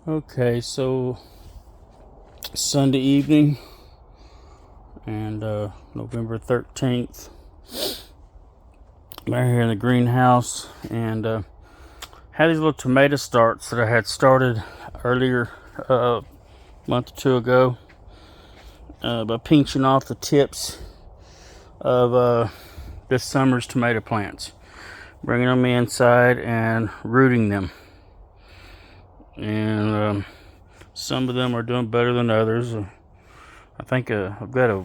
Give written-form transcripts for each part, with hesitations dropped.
Okay, so Sunday evening and November 13th. I'm here in the greenhouse and had these little tomato starts that I had started earlier a month or two ago by pinching off the tips of this summer's tomato plants, bringing them inside and rooting them. And some of them are doing better than others. I think I've got a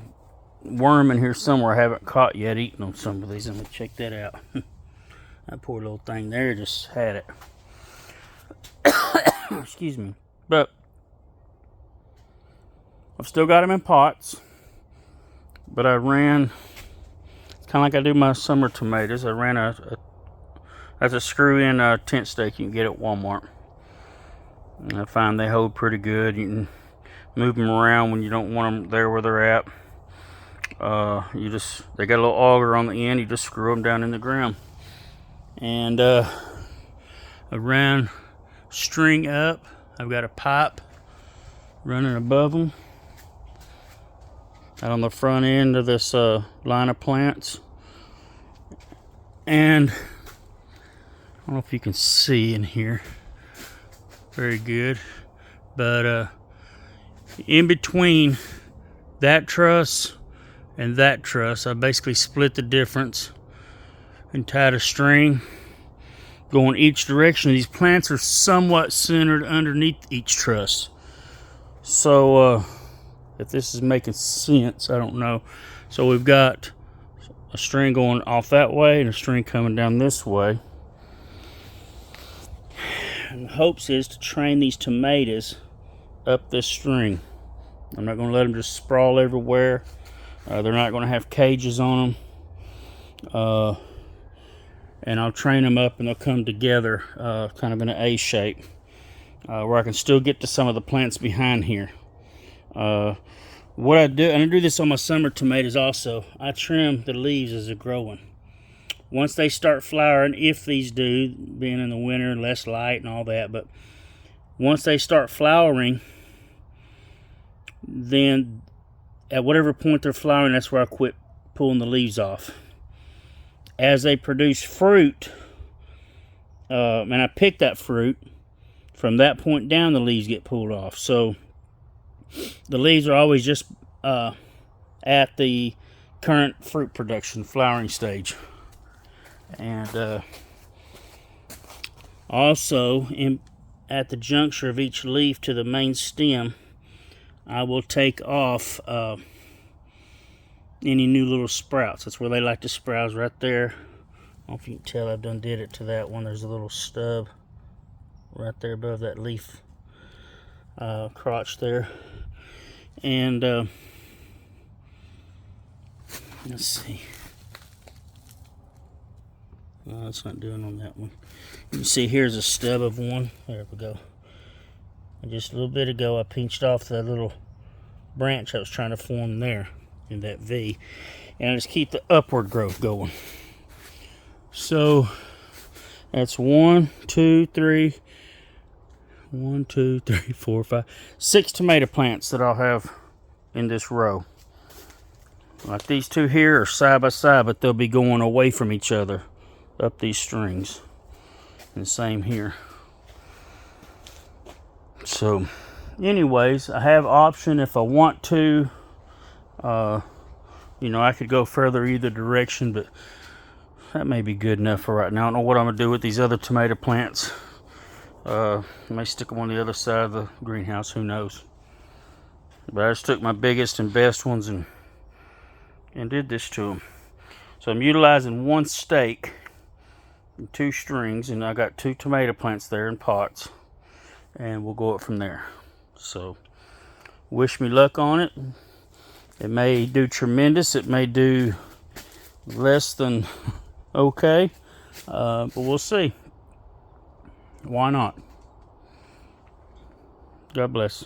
worm in here somewhere I haven't caught yet eating on some of these. I'm gonna check that out. That poor little thing there just had it. Excuse me. But I've still got them in pots. But I ran, kind of like I do my summer tomatoes, I ran that's a screw-in tent stake you can get at Walmart. And I find they hold pretty good. You can move them around when you don't want them there where they're at. They got a little auger on the end. You just screw them down in the ground. And I ran string up. I've got a pipe running above them out on the front end of this line of plants. And I don't know if you can see in here very good, but in between that truss and that truss, I basically split the difference and tied a string going each direction. These plants are somewhat centered underneath each truss, so if this is making sense, I don't know. So we've got a string going off that way and a string coming down this way. And the hopes is to train these tomatoes up this string. I'm not going to let them just sprawl everywhere. They're not going to have cages on them. And I'll train them up and they'll come together kind of in an A shape where I can still get to some of the plants behind here. What I do, and I do this on my summer tomatoes also, I trim the leaves as they're growing. Once they start flowering, if these do, being in the winter, less light and all that, but once they start flowering, then at whatever point they're flowering, that's where I quit pulling the leaves off. As they produce fruit, and I pick that fruit, from that point down the leaves get pulled off. So the leaves are always just at the current fruit production, flowering stage. And also at the juncture of each leaf to the main stem, I will take off any new little sprouts. That's where they like to sprout, right there. I don't know if you can tell, I've done did it to that one. There's a little stub right there above that leaf crotch there. And let's see. No, it's not doing on that one. You can see here's a stub of one. There we go. And just a little bit ago, I pinched off that little branch I was trying to form there in that V. And I just keep the upward growth going. So that's 1, 2, 3, 1, 2, 3, 4, 5, 6 tomato plants that I'll have in this row. Like these two here are side by side, but they'll be going away from each other up these strings. And the same here. So anyways, I have option if I want to. I could go further either direction, but that may be good enough for right now. I don't know what I'm going to do with these other tomato plants. I may stick them on the other side of the greenhouse, who knows. But I just took my biggest and best ones and did this to them. So I'm utilizing one stake and 2 strings, and I got 2 tomato plants there in pots, and we'll go up from there. So wish me luck on it. It may do tremendous, it may do less than okay, but we'll see. Why not? God bless.